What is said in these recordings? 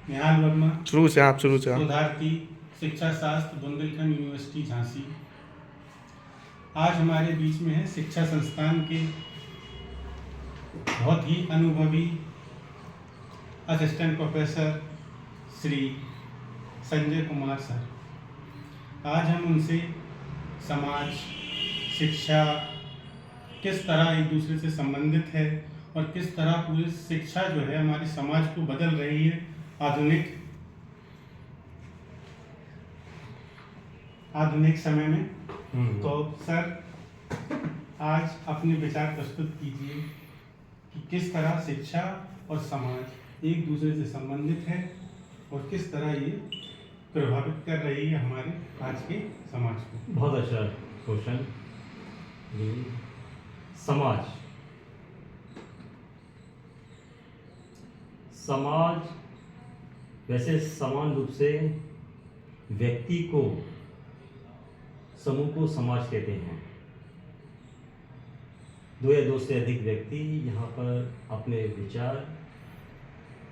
निहाल वर्मा, शुरू से आप शोधार्थी, शिक्षा शास्त्र, बुंदेलखंड यूनिवर्सिटी झांसी। आज हमारे बीच में है शिक्षा संस्थान के बहुत ही अनुभवी assistant professor Shri Sanjay Kumar sir. आज हम उनसे समाज, शिक्षा किस तरह एक दूसरे से संबंधित है और किस तरह पूरी शिक्षा जो है हमारे समाज को बदल रही है आधुनिक समय में। तो सर, आज अपने विचार प्रस्तुत कीजिए कि किस तरह शिक्षा और समाज एक दूसरे से संबंधित है और किस तरह ये प्रभावित कर रही है हमारे आज के समाज को। बहुत अच्छा क्वेश्चन। समाज वैसे समान रूप से व्यक्ति को, समूह को समाज कहते हैं। दो या दो से अधिक व्यक्ति यहाँ पर अपने विचार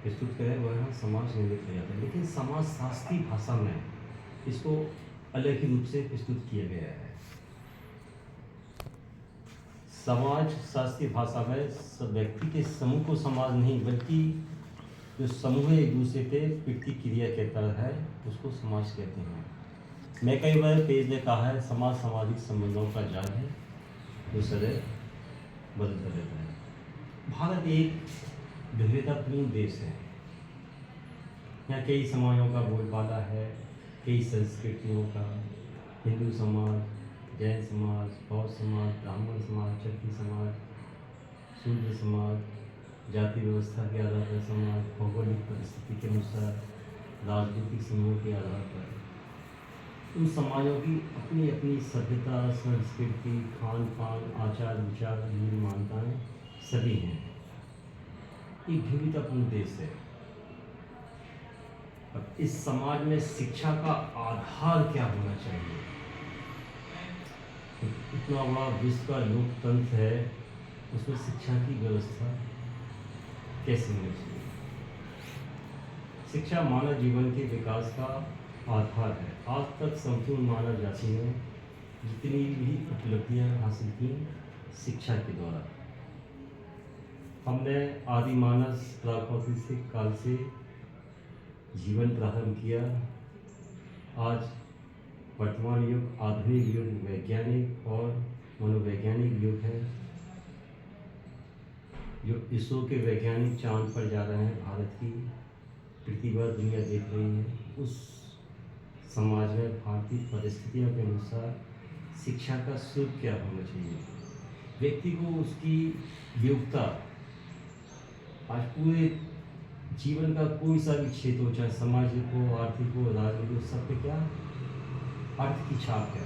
प्रस्तुत करें, वह समाज निर्मित हो जाता है। लेकिन समाज शास्त्रीय भाषा में इसको अलग ही रूप से प्रस्तुत किया गया है। समाज शास्त्रीय भाषा में सब व्यक्ति के समूह को समाज नहीं, बल्कि जो समूह एक दूसरे पे प्रतिक्रिया कहता है उसको समाज कहते हैं। मैं कई बार पेज ने कहा है, समाज सामाजिक संबंधों का जाल है जो सदैव बदलता रहता है। भारत एक विविधतापूर्ण देश है। यहाँ कई समाजों का बोलबाला है, कई संस्कृतियों का। हिंदू समाज, जैन समाज, बौद्ध समाज, ब्राह्मण समाज, क्षत्रिय समाज, शूद्र समाज, जाति व्यवस्था के आधार पर समाज, भौगोलिक परिस्थिति के अनुसार, राजनीतिक समूह के आधार पर उन समाजों की अपनी अपनी सभ्यता, संस्कृति, खान पान, आचार विचार, मूल मान्यताएं सभी हैं। एक विविधतापूर्ण देश है। अब इस समाज में शिक्षा का आधार क्या होना चाहिए? इतना बड़ा विश्व का लोकतंत्र है, उसमें शिक्षा की व्यवस्था कैसे होनी चाहिए? शिक्षा मानव जीवन के विकास का आधार है। आज तक संपूर्ण मानव जाति ने जितनी भी उपलब्धियां हासिल की, शिक्षा के द्वारा। हमने आदि मानव प्राकृतिक काल से जीवन प्रारंभ किया। आज वर्तमान युग आधुनिक युग, वैज्ञानिक और मनोवैज्ञानिक युग है। जो इसरो के वैज्ञानिक चांद पर जा रहे हैं, भारत की पृथ्वी पर दुनिया देख रही है। उस समाज में भारतीय परिस्थितियों के अनुसार शिक्षा का स्वरूप क्या होना चाहिए? व्यक्ति को उसकी योग्यता, आज पूरे जीवन का कोई सा भी क्षेत्र हो, चाहे सामाजिक हो, आर्थिक हो, राजनीतिक हो, सब पे क्या अर्थ की छाप है।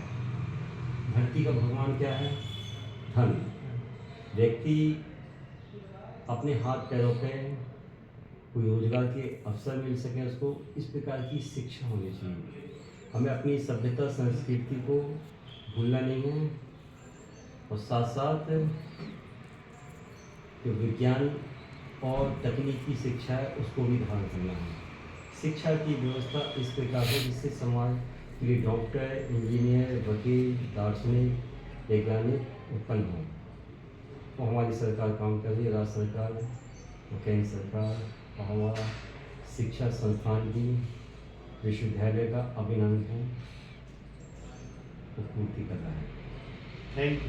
धरती का भगवान क्या है? धन। व्यक्ति अपने हाथ पैरों पे कोई रोजगार के अवसर मिल सके उसको, इस प्रकार की शिक्षा होनी चाहिए। हमें अपनी सभ्यता संस्कृति को भूलना नहीं है और साथ साथ जो विज्ञान और तकनीकी शिक्षा है उसको भी धारण करना है। शिक्षा की व्यवस्था इस प्रकार है जिससे समाज के लिए डॉक्टर, इंजीनियर, वकील, दार्शनिक, वैज्ञानिक उत्पन्न हो। तो हमारी सरकार काम कर रही है, राज्य सरकार, केंद्र सरकार, और हमारा शिक्षा संस्थान भी विश्वविद्यालय का अभिनंदन को पूर्ति कर रहा है। Thank you.